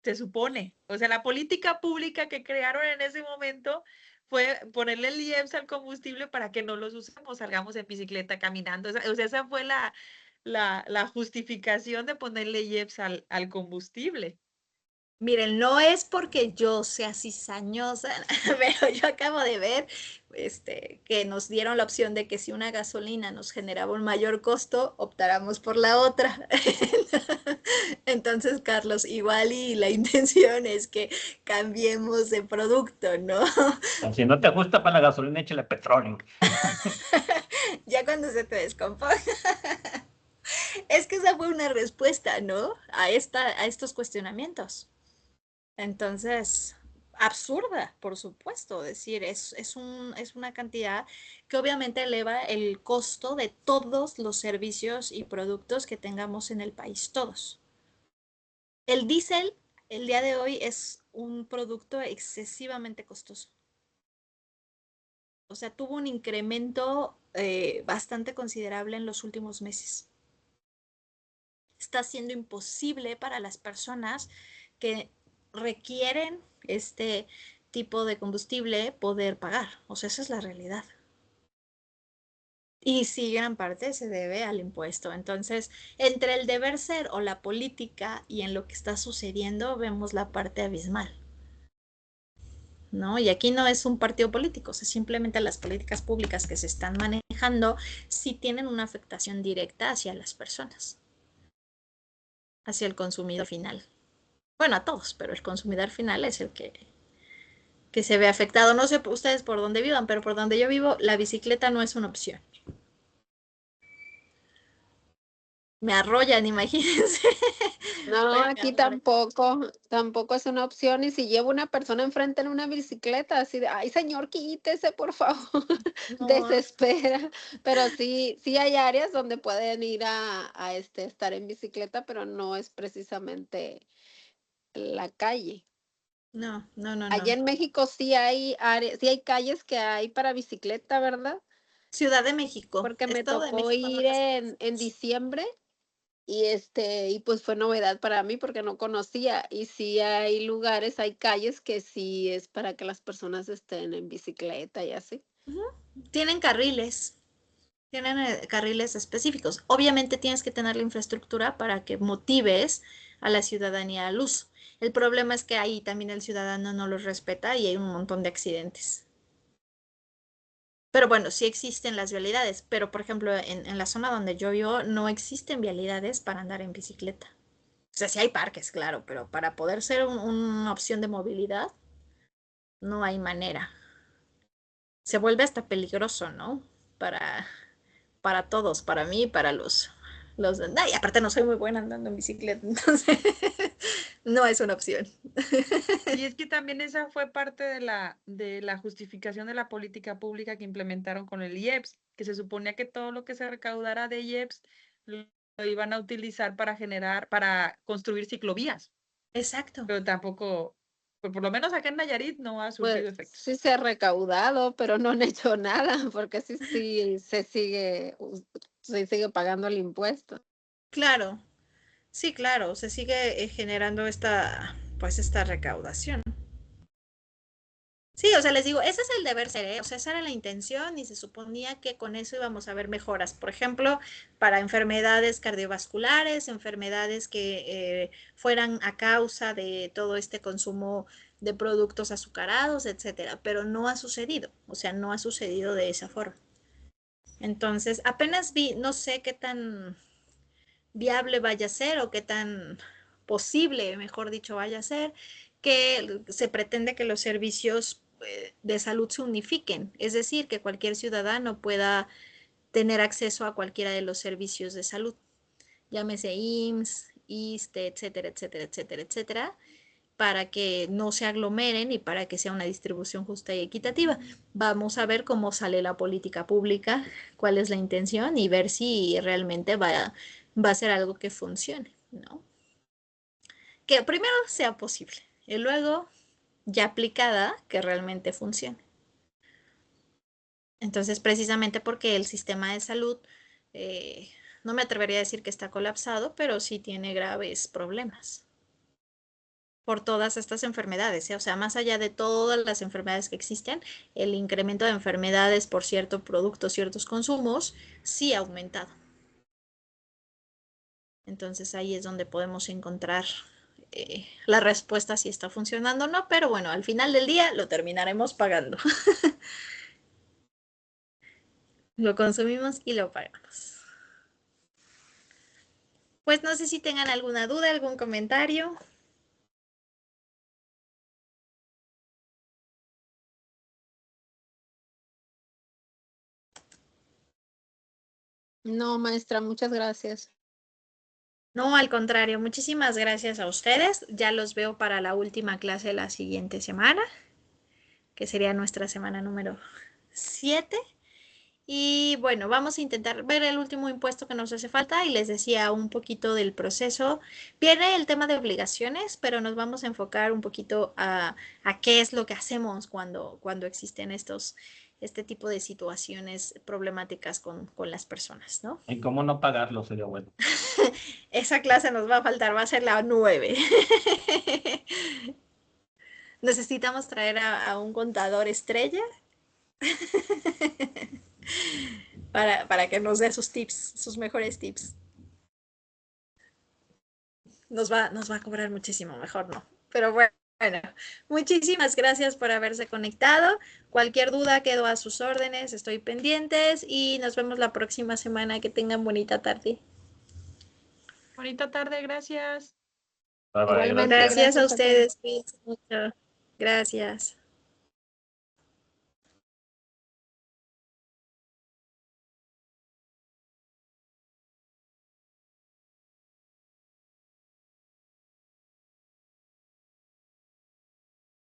se supone. O sea, la política pública que crearon en ese momento fue ponerle el IEPS al combustible para que no los usemos, salgamos en bicicleta, caminando. O sea, esa fue la justificación de ponerle IEPS al combustible. Miren, no es porque yo sea cizañosa, pero yo acabo de ver que nos dieron la opción de que si una gasolina nos generaba un mayor costo, optáramos por la otra. Entonces, Carlos, igual y la intención es que cambiemos de producto, ¿no? Si no te ajusta para la gasolina, échale petróleo. Ya cuando se te descomponga. Es que esa fue una respuesta, ¿no? A estos cuestionamientos. Entonces, absurda, por supuesto, decir, es una cantidad que obviamente eleva el costo de todos los servicios y productos que tengamos en el país, todos. El diésel, el día de hoy, es un producto excesivamente costoso. O sea, tuvo un incremento bastante considerable en los últimos meses. Está siendo imposible para las personas que requieren este tipo de combustible poder pagar. O sea, esa es la realidad. Y sí, gran parte se debe al impuesto. Entonces, entre el deber ser o la política y en lo que está sucediendo, vemos la parte abismal, ¿no? Y aquí no es un partido político, o sea, simplemente las políticas públicas que se están manejando sí tienen una afectación directa hacia las personas, hacia el consumidor final. Bueno, a todos, pero el consumidor final es el que se ve afectado. No sé ustedes por dónde vivan, pero por donde yo vivo, la bicicleta no es una opción. Me arrollan, imagínense. No, Oye, aquí tampoco es una opción. Y si llevo una persona enfrente en una bicicleta, así de, ay, señor, quítese, por favor, no, desespera. Pero sí hay áreas donde pueden ir a estar en bicicleta, pero no es precisamente la calle. No, no, no, Allá no. en México sí hay áreas, sí hay calles que hay para bicicleta, ¿verdad? Ciudad de México. Porque me Estado de tocó México no ir las en diciembre y pues fue novedad para mí porque no conocía. Y sí hay lugares, hay calles que sí es para que las personas estén en bicicleta y así. tienen carriles. Tienen carriles específicos. Obviamente tienes que tener la infraestructura para que motives a la ciudadanía al uso. El problema es que ahí también el ciudadano no los respeta y hay un montón de accidentes. Pero bueno, sí existen las vialidades, pero por ejemplo en la zona donde yo vivo no existen vialidades para andar en bicicleta. O sea, sí hay parques, claro, pero para poder ser una opción de movilidad, no hay manera. Se vuelve hasta peligroso, ¿no? Para, para todos, para mí, para los... Y aparte no soy muy buena andando en bicicleta, entonces no es una opción. Y es que también esa fue parte de la justificación de la política pública que implementaron con el IEPS, que se suponía que todo lo que se recaudara de IEPS lo iban a utilizar para construir ciclovías, Exacto. pero tampoco, pues por lo menos acá en Nayarit no ha surtido Pues efectos. sí se ha recaudado, pero no han hecho nada porque sí se sigue pagando el impuesto. Claro, sí, claro, se sigue generando pues esta recaudación. Sí, o sea, les digo, ese es el deber ser, ¿eh? O sea, esa era la intención y se suponía que con eso íbamos a ver mejoras. Por ejemplo, para enfermedades cardiovasculares, enfermedades que fueran a causa de todo este consumo de productos azucarados, etcétera. Pero no ha sucedido, o sea, no ha sucedido de esa forma. Entonces, apenas vi, no sé qué tan viable vaya a ser o qué tan posible, mejor dicho, vaya a ser, que se pretende que los servicios de salud se unifiquen, es decir, que cualquier ciudadano pueda tener acceso a cualquiera de los servicios de salud, llámese IMSS, ISSSTE, etcétera, etcétera, etcétera, etcétera, para que no se aglomeren y para que sea una distribución justa y equitativa. Vamos a ver cómo sale la política pública, cuál es la intención y ver si realmente va a ser algo que funcione, ¿no? Que primero sea posible y luego ya aplicada que realmente funcione. Entonces, precisamente porque el sistema de salud, eh, no me atrevería a decir que está colapsado, pero sí tiene graves problemas por todas estas enfermedades, ¿eh? O sea, más allá de todas las enfermedades que existen, el incremento de enfermedades por cierto producto, ciertos consumos, sí ha aumentado. Entonces ahí es donde podemos encontrar la respuesta si está funcionando o no, pero bueno, al final del día lo terminaremos pagando. Lo consumimos y lo pagamos. Pues no sé si tengan alguna duda, algún comentario. No, maestra, muchas gracias. No, al contrario, muchísimas gracias a ustedes. Ya los veo para la última clase la siguiente semana, que sería nuestra semana número 7. Y bueno, vamos a intentar ver el último impuesto que nos hace falta y les decía un poquito del proceso. Viene el tema de obligaciones, pero nos vamos a enfocar un poquito a qué es lo que hacemos cuando existen este tipo de situaciones problemáticas con las personas, ¿no? ¿Y cómo no pagarlo? Sería bueno. Esa clase nos va a faltar, va a ser la 9. Necesitamos traer a un contador estrella para que nos dé sus tips, sus mejores tips. Nos va a cobrar muchísimo, mejor no. Pero bueno, muchísimas gracias por haberse conectado. Cualquier duda quedo a sus órdenes, estoy pendientes y nos vemos la próxima semana. Que tengan bonita tarde. Bonita tarde, gracias. Bye bye, Igualmente, gracias. Gracias a gracias a todos. ustedes, cuídense mucho. Gracias.